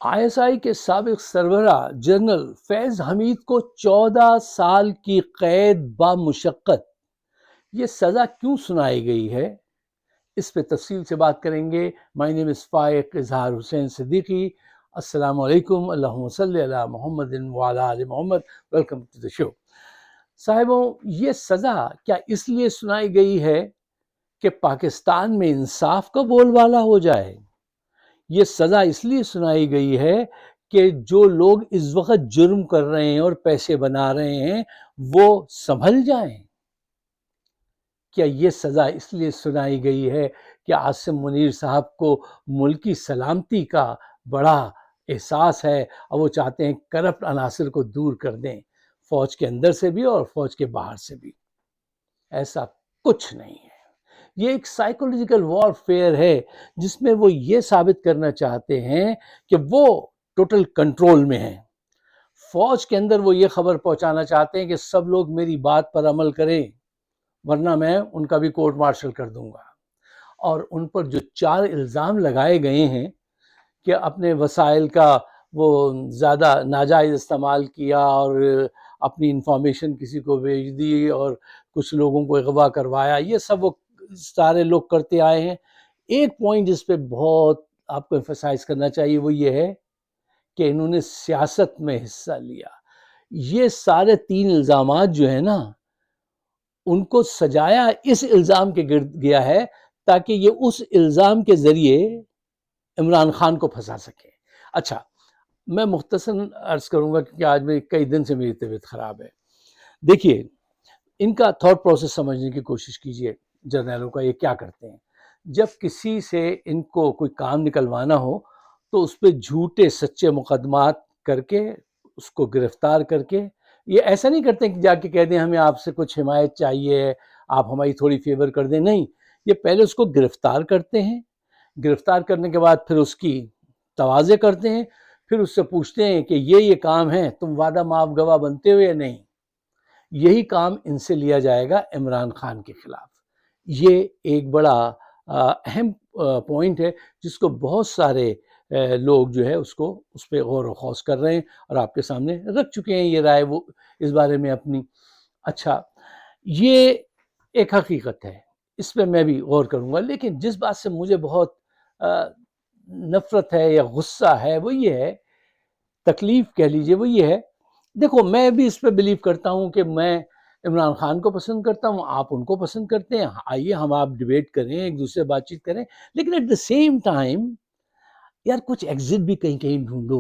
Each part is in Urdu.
ISI کے سابق سربراہ جنرل فیض حمید کو 14 سال کی قید بامشقت یہ سزا کیوں سنائی گئی ہے، اس پہ تفصیل سے بات کریں گے۔ مائی نیم از فائق اظہار حسین صدیقی۔ السلام علیکم، اللہم صلی علی محمد وعلی آل محمد۔ ویلکم ٹو دی شو۔ صاحبوں، یہ سزا کیا اس لیے سنائی گئی ہے کہ پاکستان میں انصاف کا بول بالا ہو جائے؟ یہ سزا اس لیے سنائی گئی ہے کہ جو لوگ اس وقت جرم کر رہے ہیں اور پیسے بنا رہے ہیں وہ سنبھل جائیں؟ کیا یہ سزا اس لیے سنائی گئی ہے کہ عاصم منیر صاحب کو ملکی سلامتی کا بڑا احساس ہے اور وہ چاہتے ہیں کرپٹ عناصر کو دور کر دیں، فوج کے اندر سے بھی اور فوج کے باہر سے بھی؟ ایسا کچھ نہیں ہے۔ یہ ایک سائیکولوجیکل وار فیئر ہے جس میں وہ یہ ثابت کرنا چاہتے ہیں کہ وہ ٹوٹل کنٹرول میں ہیں۔ فوج کے اندر وہ یہ خبر پہنچانا چاہتے ہیں کہ سب لوگ میری بات پر عمل کریں ورنہ میں ان کا بھی کورٹ مارشل کر دوں گا۔ اور ان پر جو 4 الزام لگائے گئے ہیں کہ اپنے وسائل کا وہ زیادہ ناجائز استعمال کیا اور اپنی انفارمیشن کسی کو بھیج دی اور کچھ لوگوں کو اغوا کروایا، یہ سب وہ سارے لوگ کرتے آئے ہیں۔ ایک پوائنٹ جس پہ بہت آپ کو ایمفسائز کرنا چاہیے وہ یہ ہے کہ انہوں نے سیاست میں حصہ لیا۔ یہ سارے 3 الزامات جو ہیں نا، ان کو سجایا اس الزام کے گرد گیا ہے تاکہ یہ اس الزام کے ذریعے عمران خان کو پھنسا سکے۔ اچھا، میں مختصر عرض کروں گا کیونکہ آج میں کئی دن سے میری طبیعت خراب ہے۔ دیکھیے، ان کا تھاٹ پروسیس سمجھنے کی کوشش کیجئے۔ جرنیلوں کا یہ کیا کرتے ہیں، جب کسی سے ان کو کوئی کام نکلوانا ہو تو اس پہ جھوٹے سچے مقدمات کر کے اس کو گرفتار کر کے، یہ ایسا نہیں کرتے کہ جا کے کہہ دیں ہمیں آپ سے کچھ حمایت چاہیے، آپ ہماری تھوڑی فیور کر دیں، نہیں، یہ پہلے اس کو گرفتار کرتے ہیں، گرفتار کرنے کے بعد پھر اس کی تواضع کرتے ہیں، پھر اس سے پوچھتے ہیں کہ یہ کام ہے، تم وعدہ معاف گواہ بنتے ہو یا نہیں؟ یہی کام ان سے لیا جائے گا عمران خان کے خلاف۔ یہ ایک بڑا اہم پوائنٹ ہے جس کو بہت سارے لوگ جو ہے اس پہ غور و خوض کر رہے ہیں اور آپ کے سامنے رکھ چکے ہیں یہ رائے وہ اس بارے میں اپنی۔ اچھا، یہ ایک حقیقت ہے، اس پہ میں بھی غور کروں گا، لیکن جس بات سے مجھے بہت نفرت ہے یا غصہ ہے وہ یہ ہے، تکلیف کہہ لیجئے، وہ یہ ہے، دیکھو میں بھی اس پہ بلیو کرتا ہوں کہ میں عمران خان کو پسند کرتا ہوں، آپ ان کو پسند کرتے ہیں، آئیے ہم آپ ڈیبیٹ کریں، ایک دوسرے بات چیت کریں، لیکن ایٹ دا سیم ٹائم یار کچھ ایگزٹ بھی کہیں کہیں ڈھونڈو،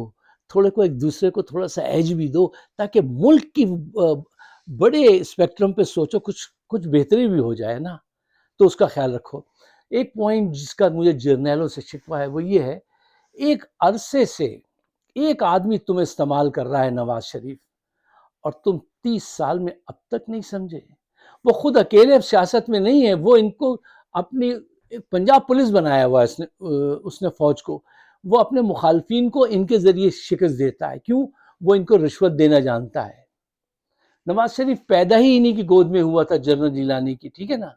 تھوڑے کو ایک دوسرے کو تھوڑا سا ایج بھی دو تاکہ ملک کی بڑے اسپیکٹرم پہ سوچو، کچھ بہتری بھی ہو جائے نا، تو اس کا خیال رکھو۔ ایک پوائنٹ جس کا مجھے جرنیلوں سے شکوہ ہے وہ یہ ہے، ایک عرصے سے ایک آدمی تمہیں استعمال کر رہا ہے، نواز شریف، اور تم 30 سال میں اب تک نہیں سمجھے۔ وہ خود اکیلے سیاست میں نہیں ہے، وہ ان کو اپنی پنجاب پولیس بنایا ہوا ہے اس نے فوج کو، وہ اپنے مخالفین کو ان کے ذریعے شکست دیتا ہے۔ کیوں؟ وہ ان کو رشوت دینا جانتا ہے۔ نواز شریف پیدا ہی انہی کی گود میں ہوا تھا، جنرل جیلانی کی، ٹھیک ہے نا،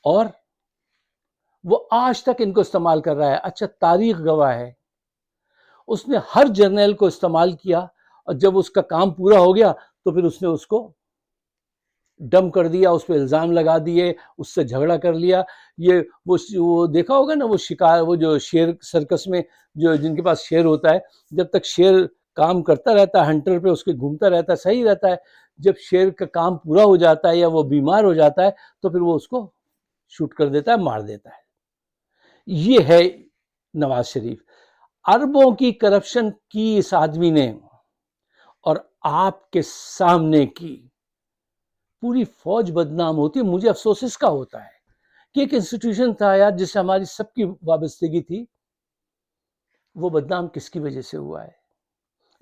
اور وہ آج تک ان کو استعمال کر رہا ہے۔ اچھا، تاریخ گواہ ہے، اس نے ہر جرنیل کو استعمال کیا اور جب اس کا کام پورا ہو گیا تو پھر اس نے اس کو ڈم کر دیا، اس پہ الزام لگا دیے، اس سے جھگڑا کر لیا۔ یہ وہ دیکھا ہوگا نا، وہ شکار، وہ جو شیر سرکس میں جو جن کے پاس شیر ہوتا ہے، جب تک شیر کام کرتا رہتا ہے، ہنٹر پہ اس کے گھومتا رہتا ہے، صحیح رہتا ہے، جب شیر کا کام پورا ہو جاتا ہے یا وہ بیمار ہو جاتا ہے تو پھر وہ اس کو شوٹ کر دیتا ہے، مار دیتا ہے۔ یہ ہے نواز شریف۔ اربوں کی کرپشن کی اس آدمی نے، اور آپ کے سامنے کی پوری فوج بدنام ہوتی ہے۔ مجھے افسوس اس کا ہوتا ہے کہ ایک انسٹیٹیوشن تھا یار جس سے ہماری سب کی وابستگی تھی، وہ بدنام کس کی وجہ سے ہوا ہے؟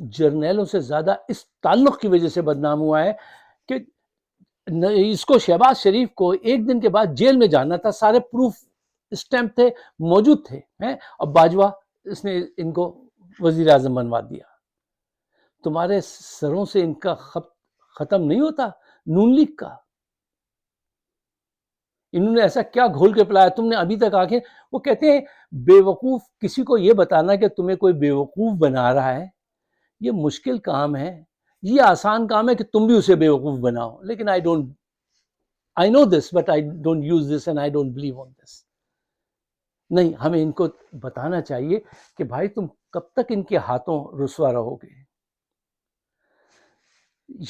جرنیلوں سے زیادہ اس تعلق کی وجہ سے بدنام ہوا ہے کہ اس کو، شہباز شریف کو، ایک دن کے بعد جیل میں جانا تھا، سارے پروف اسٹیمپ تھے، موجود تھے، اور باجوہ اس نے ان کو وزیر اعظم بنوا دیا۔ تمہارے سروں سے ان کا خط ختم نہیں ہوتا، نون لیگ کا؟ انہوں نے ایسا کیا گھول کے پلایا تم نے ابھی تک آنکھیں. وہ کہتے ہیں بیوقوف کسی کو یہ بتانا کہ تمہیں کوئی بیوقوف بنا رہا ہے یہ مشکل کام ہے. یہ آسان کام ہے کہ تم بھی اسے بیوقوف بناؤ. لیکن I know this but I don't use this and I don't believe on this. نہیں, ہمیں ان کو بتانا چاہیے کہ بھائی تم کب تک ان کے ہاتھوں رسوا رہو گے.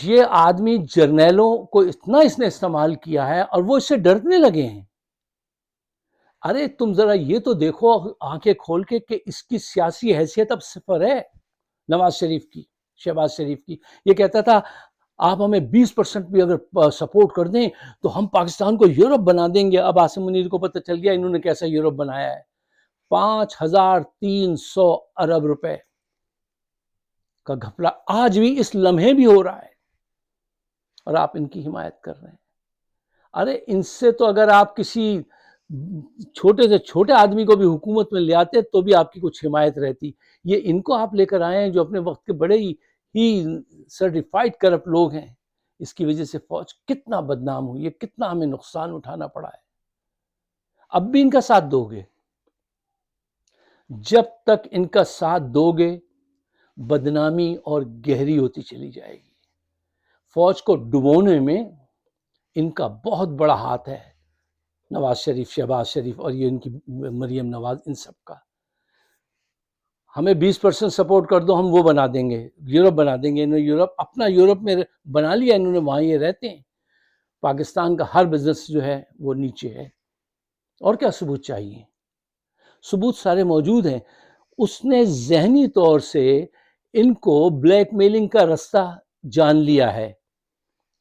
یہ آدمی جرنیلوں کو اتنا اس نے استعمال کیا ہے اور وہ اس سے ڈرنے لگے ہیں. ارے تم ذرا یہ تو دیکھو آنکھیں کھول کے کہ اس کی سیاسی حیثیت اب صفر ہے. نواز شریف کی, شہباز شریف کی. یہ کہتا تھا آپ ہمیں 20% بھی اگر سپورٹ کر دیں تو ہم پاکستان کو یورپ بنا دیں گے. اب عاصم منیر کو پتہ چل گیا انہوں نے کیسا یورپ بنایا ہے. 5300 ارب روپے کا گھپلہ آج بھی اس لمحے بھی ہو رہا ہے اور آپ ان کی حمایت کر رہے ہیں. ارے ان سے تو اگر آپ کسی چھوٹے سے چھوٹے آدمی کو بھی حکومت میں لے آتے تو بھی آپ کی کچھ حمایت رہتی. یہ ان کو آپ لے کر آئے ہیں جو اپنے وقت کے بڑے ہی سرٹیفائڈ کرپٹ لوگ ہیں. اس کی وجہ سے فوج کتنا بدنام ہوئی ہے, کتنا ہمیں نقصان اٹھانا پڑا ہے. اب بھی ان کا ساتھ دو گے. جب تک ان کا ساتھ دو گے بدنامی اور گہری ہوتی چلی جائے گی. فوج کو ڈبونے میں ان کا بہت بڑا ہاتھ ہے, نواز شریف, شہباز شریف اور یہ ان کی مریم نواز, ان سب کا. ہمیں 20% سپورٹ کر دو, ہم وہ بنا دیں گے, یورپ بنا دیں گے. انہوں نے یورپ اپنا یورپ میں بنا لیا انہوں نے, وہاں یہ رہتے ہیں. پاکستان کا ہر بزنس جو ہے وہ نیچے ہے. اور کیا ثبوت چاہیے؟ ثبوت سارے موجود ہیں. اس نے ذہنی طور سے ان کو بلیک میلنگ کا رستہ جان لیا ہے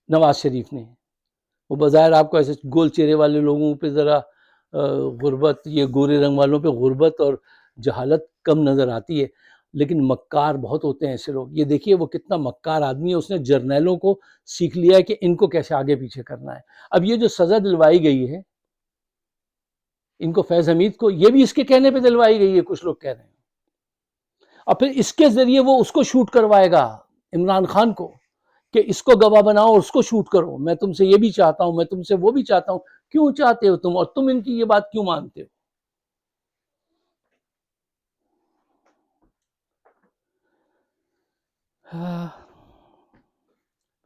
نواز شریف نے. وہ بظاہر آپ کو ایسے گول چہرے والے لوگوں پہ ذرا غربت, یہ گورے رنگ والوں پہ غربت اور جہالت کم نظر آتی ہے, لیکن مکار بہت ہوتے ہیں ایسے لوگ. یہ دیکھیے وہ کتنا مکار آدمی ہے, اس نے جرنیلوں کو سیکھ لیا ہے کہ ان کو کیسے آگے پیچھے کرنا ہے. اب یہ جو سزا دلوائی گئی ہے ان کو, فیض حمید کو, یہ بھی اس کے کہنے پہ دلوائی گئی ہے, کچھ لوگ کہہ رہے ہیں. اور پھر اس کے ذریعے وہ اس کو شوٹ کروائے گا, عمران خان کو, کہ اس کو گواہ بناؤ اور اس کو شوٹ کرو. میں تم سے یہ بھی چاہتا ہوں, میں تم سے وہ بھی چاہتا ہوں. کیوں چاہتے ہو تم, اور تم ان کی یہ بات کیوں مانتے ہو؟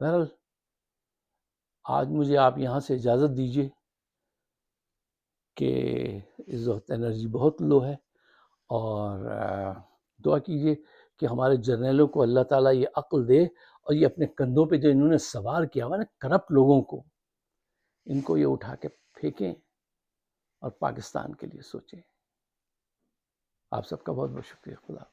بہرحال آج مجھے آپ یہاں سے اجازت دیجیے کہ اس وقت انرجی بہت لو ہے, اور دعا کیجیے کہ ہمارے جرنیلوں کو اللہ تعالیٰ یہ عقل دے, اور یہ اپنے کندھوں پہ جو انہوں نے سوار کیا ہوا نا کرپٹ لوگوں کو, ان کو یہ اٹھا کے پھینکیں اور پاکستان کے لیے سوچیں. آپ سب کا بہت بہت شکریہ. خدا.